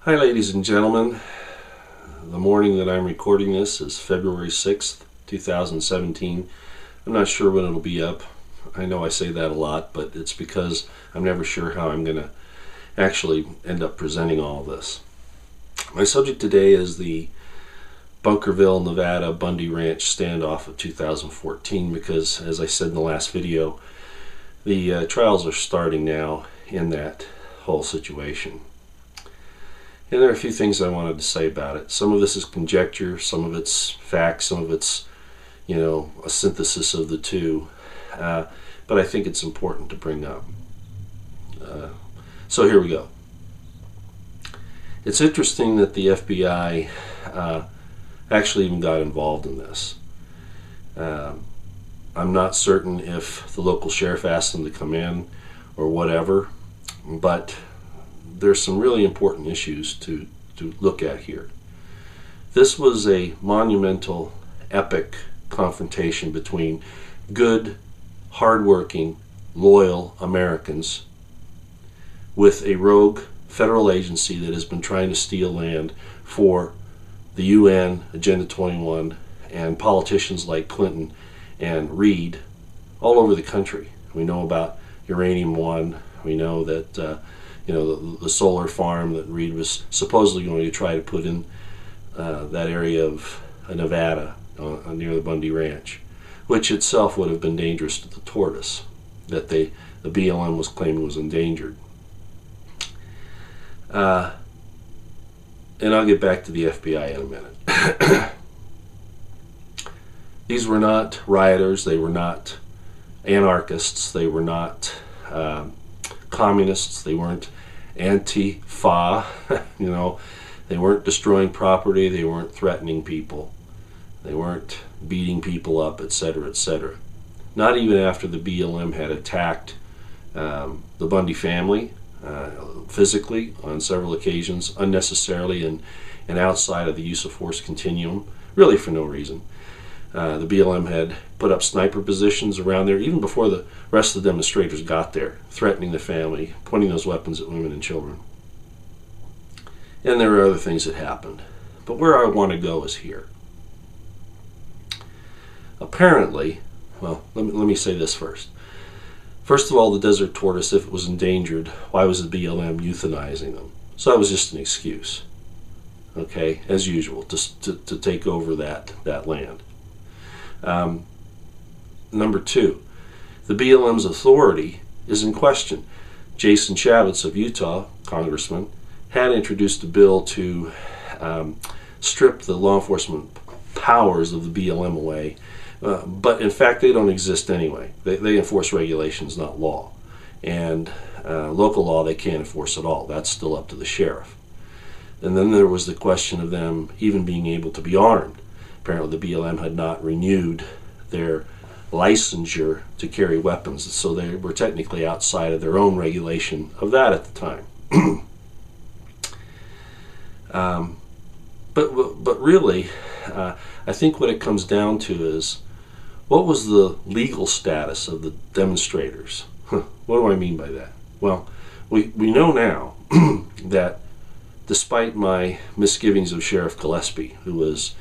Hi ladies and gentlemen, the morning that I'm recording this is February 6th, 2017. I'm not sure when it'll be up. I know I say that a lot, but it's because I'm never sure how I'm going to actually end up presenting all of this. My subject today is the Bunkerville, Nevada Bundy Ranch standoff of 2014 because, as I said in the last video, the trials are starting now in that whole situation. And there are a few things I wanted to say about it. Some of this is conjecture, some of it's facts, some of it's, a synthesis of the two. But I think it's important to bring up. So here we go. It's interesting that the FBI actually even got involved in this. I'm not certain if the local sheriff asked them to come in or whatever, but there's some really important issues to look at here. This was a monumental, epic confrontation between good, hardworking, loyal Americans with a rogue federal agency that has been trying to steal land for the UN, Agenda 21, and politicians like Clinton and Reid all over the country. We know about Uranium-1. We know that the solar farm that Reid was supposedly going to try to put in that area of Nevada near the Bundy Ranch, which itself would have been dangerous to the tortoise that the BLM was claiming was endangered. And I'll get back to the FBI in a minute. These were not rioters, they were not anarchists, they were not communists, they weren't Antifa, they weren't destroying property, they weren't threatening people, they weren't beating people up, etc., etc. Not even after the BLM had attacked the Bundy family physically on several occasions, unnecessarily and outside of the use of force continuum, really for no reason. The BLM had put up sniper positions around there even before the rest of the demonstrators got there, threatening the family, pointing those weapons at women and children. And there are other things that happened. But where I want to go is here. Apparently, well, let me say this first. First of all, the desert tortoise, if it was endangered, why was the BLM euthanizing them? So that was just an excuse, okay, as usual, to take over that land. Number two, the BLM's authority is in question. Jason Chaffetz of Utah, congressman, had introduced a bill to strip the law enforcement powers of the BLM away, but in fact they don't exist anyway. They enforce regulations, not law. And local law they can't enforce at all. That's still up to the sheriff. And then there was the question of them even being able to be armed. Apparently the BLM had not renewed their licensure to carry weapons, so they were technically outside of their own regulation of that at the time. But really, I think what it comes down to is, what was the legal status of the demonstrators? What do I mean by that? Well, we know now that despite my misgivings of Sheriff Gillespie, who was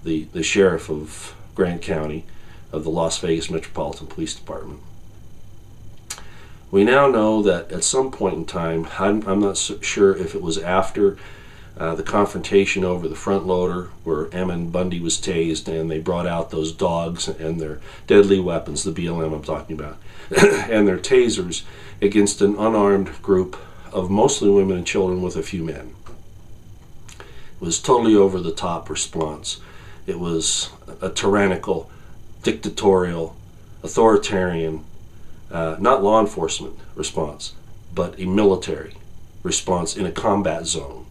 the sheriff of Grant County of the Las Vegas Metropolitan Police Department, we now know that at some point in time, I'm not sure if it was after the confrontation over the front loader where Ammon Bundy was tased and they brought out those dogs and their deadly weapons, the BLM I'm talking about, and their tasers against an unarmed group of mostly women and children with a few men. It was totally over the top response. It was a tyrannical, dictatorial, authoritarian, not law enforcement response, but a military response in a combat zone.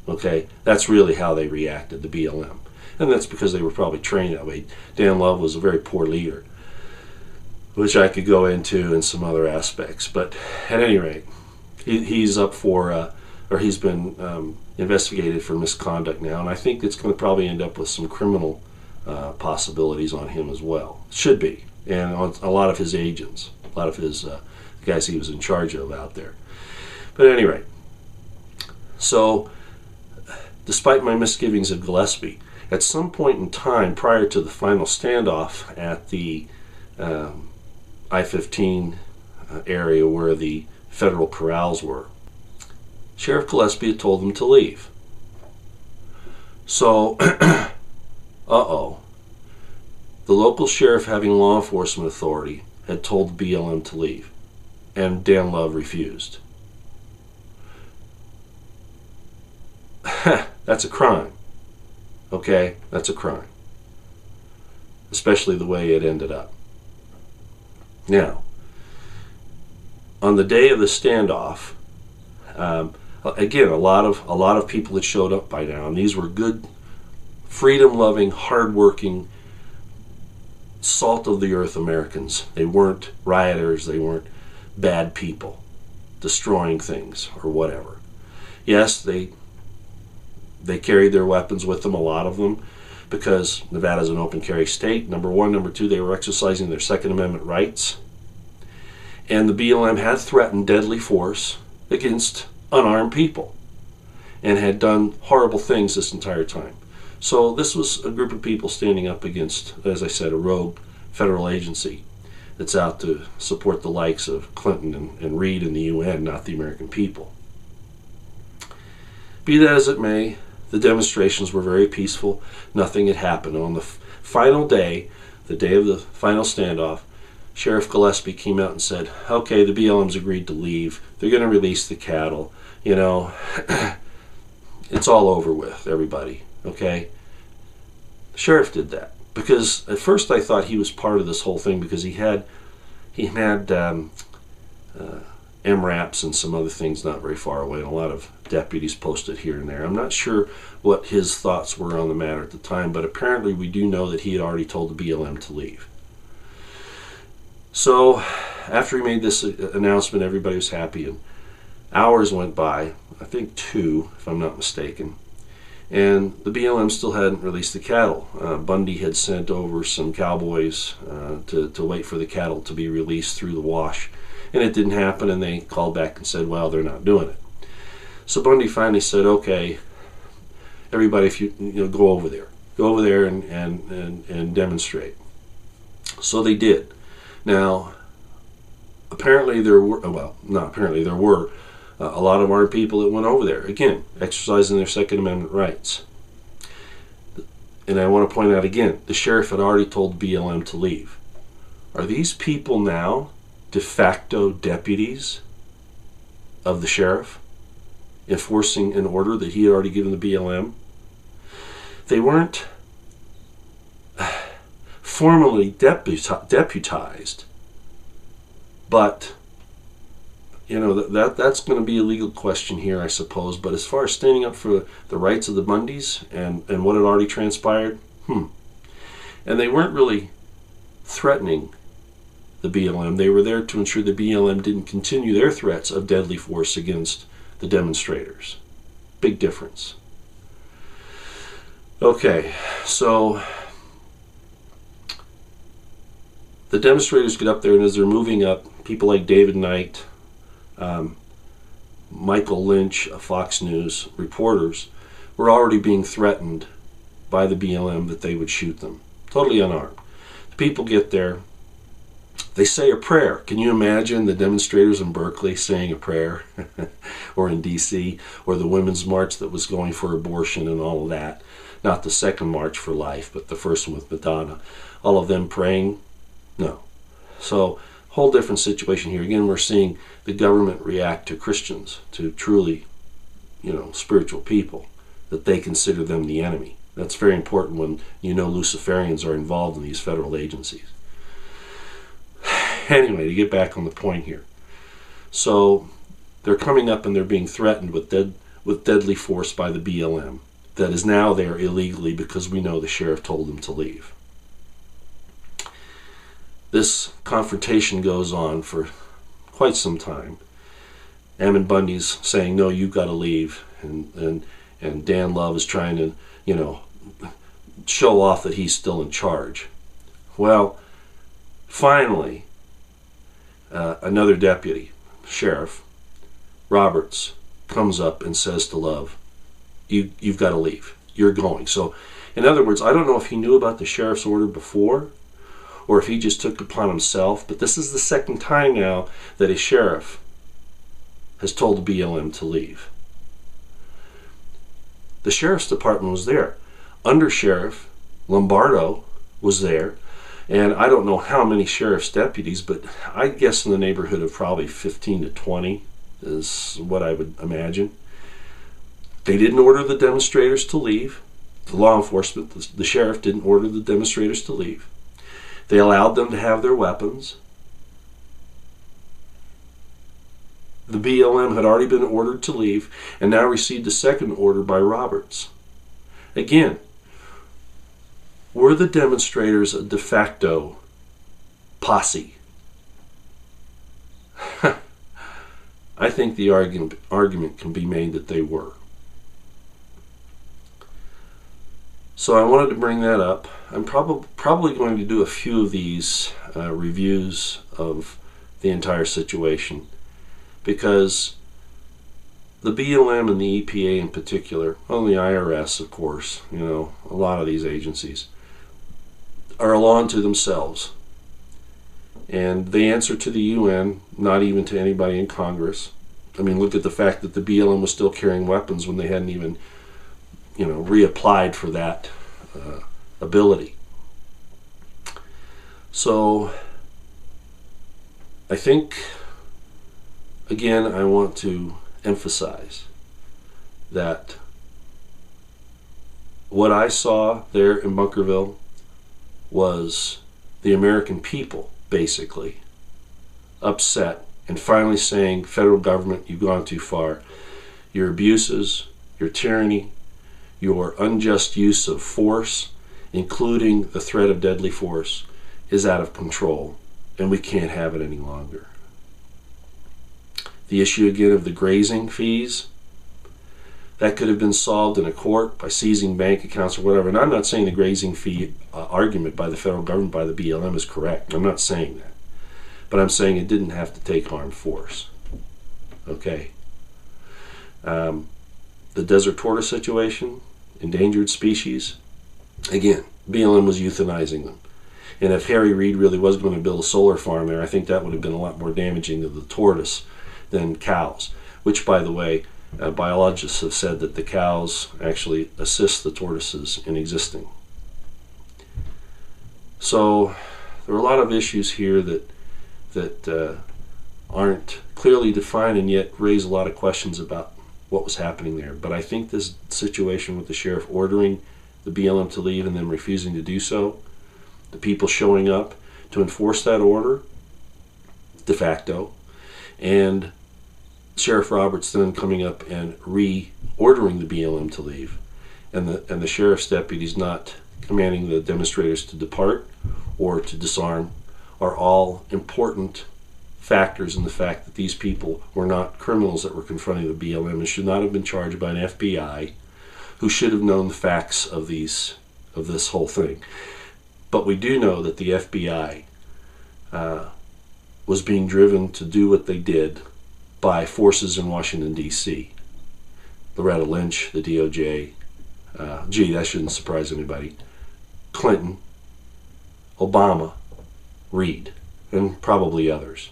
Okay, that's really how they reacted, the BLM. And that's because they were probably trained that way. Dan Love was a very poor leader, which I could go into in some other aspects. But at any rate, he's up for, or he's been investigated for misconduct now, and I think it's going to probably end up with some criminal possibilities on him as well. Should be, and on a lot of his agents, a lot of his guys he was in charge of out there. But at any rate, so despite my misgivings of Gillespie, at some point in time prior to the final standoff at the I-15 area where the federal corrals were, Sheriff Gillespie had told them to leave. So, uh-oh. The local sheriff, having law enforcement authority, had told the BLM to leave, and Dan Love refused. That's a crime. Okay, that's a crime. Especially the way it ended up. Now, on the day of the standoff, again, a lot of people had showed up by now, and these were good, freedom-loving, hard-working, salt-of-the-earth Americans. They weren't rioters. They weren't bad people destroying things or whatever. Yes, they carried their weapons with them, a lot of them, because Nevada's an open carry state, number one. Number two, they were exercising their Second Amendment rights. And the BLM had threatened deadly force against unarmed people and had done horrible things this entire time. So this was a group of people standing up against, as I said, a rogue federal agency that's out to support the likes of Clinton and Reid and the UN, not the American people. Be that as it may, the demonstrations were very peaceful. Nothing had happened. On the final day, the day of the final standoff, Sheriff Gillespie came out and said, okay, the BLM's agreed to leave. They're going to release the cattle. You know, it's all over with, everybody. Okay? The sheriff did that. Because at first I thought he was part of this whole thing because he had MRAPs and some other things not very far away, and a lot of deputies posted here and there. I'm not sure what his thoughts were on the matter at the time, but apparently we do know that he had already told the BLM to leave. So after he made this announcement, everybody was happy, and hours went by, I think 2, if I'm not mistaken, and the BLM still hadn't released the cattle. Bundy had sent over some cowboys to wait for the cattle to be released through the wash, and it didn't happen, and they called back and said, well, they're not doing it. So Bundy finally said, okay, everybody, if you go over there and demonstrate. So they did. Now, apparently there were, well, not apparently, there were a lot of armed people that went over there, again, exercising their Second Amendment rights. And I want to point out again, the sheriff had already told BLM to leave. Are these people now de facto deputies of the sheriff, enforcing an order that he had already given the BLM? They weren't formally deputized, but that's going to be a legal question here, I suppose. But as far as standing up for the rights of the Bundys and what had already transpired, and they weren't really threatening the BLM. They were there to ensure the BLM didn't continue their threats of deadly force against the demonstrators. Big difference. Okay, so the demonstrators get up there, and as they're moving up, people like David Knight, Michael Lynch of Fox News, reporters, were already being threatened by the BLM that they would shoot them, totally unarmed. The people get there. They say a prayer. Can you imagine the demonstrators in Berkeley saying a prayer? Or in D.C., or the Women's March that was going for abortion and all of that. Not the second March for Life, but the first one with Madonna. All of them praying? No. So, whole different situation here. Again, we're seeing the government react to Christians, to truly, spiritual people, that they consider them the enemy. That's very important when Luciferians are involved in these federal agencies. Anyway, to get back on the point here. So, they're coming up and they're being threatened with deadly force by the BLM that is now there illegally because we know the sheriff told them to leave. This confrontation goes on for quite some time. Ammon Bundy's saying, no, you've got to leave. And Dan Love is trying to, show off that he's still in charge. Well, finally, another deputy, Sheriff Roberts, comes up and says to Love, you've got to leave. You're going. So, in other words, I don't know if he knew about the sheriff's order before, or if he just took it upon himself, but this is the second time now that a sheriff has told the BLM to leave. The sheriff's department was there. Under Sheriff Lombardo was there, and I don't know how many sheriff's deputies, but I guess in the neighborhood of probably 15 to 20 is what I would imagine. They didn't order the demonstrators to leave. The law enforcement, the sheriff didn't order the demonstrators to leave. They allowed them to have their weapons. The BLM had already been ordered to leave and now received a second order by Roberts. Again, were the demonstrators a de facto posse? I think the argument can be made that they were. So I wanted to bring that up. I'm probably going to do a few of these reviews of the entire situation, because the BLM and the EPA in particular, well, the IRS, of course, you know, a lot of these agencies are a law unto themselves. And they answer to the UN, not even to anybody in Congress. I mean, look at the fact that the BLM was still carrying weapons when they hadn't even, you know, reapplied for that ability. So I think, again, I want to emphasize that what I saw there in Bunkerville was the American people basically upset and finally saying, federal government, you've gone too far. Your abuses, your tyranny, your unjust use of force, including the threat of deadly force, is out of control, and we can't have it any longer. The issue again of the grazing fees, that could have been solved in a court by seizing bank accounts or whatever. And I'm not saying the grazing fee argument by the federal government, by the BLM, is correct. I'm not saying that. But I'm saying it didn't have to take armed force. Okay. The desert tortoise situation, endangered species, again, BLM was euthanizing them. And if Harry Reid really was going to build a solar farm there, I think that would have been a lot more damaging to the tortoise than cows, which, by the way, biologists have said that the cows actually assist the tortoises in existing. So there are a lot of issues here that aren't clearly defined and yet raise a lot of questions about what was happening there. But I think this situation with the sheriff ordering the BLM to leave and then refusing to do so, the people showing up to enforce that order de facto, and Sheriff Roberts then coming up and reordering the BLM to leave, and the sheriff's deputies not commanding the demonstrators to depart or to disarm, are all important factors in the fact that these people were not criminals that were confronting the BLM and should not have been charged by an FBI who should have known the facts of this whole thing. But we do know that the FBI was being driven to do what they did by forces in Washington, D.C. Loretta Lynch, the DOJ, that shouldn't surprise anybody, Clinton, Obama, Reid, and probably others.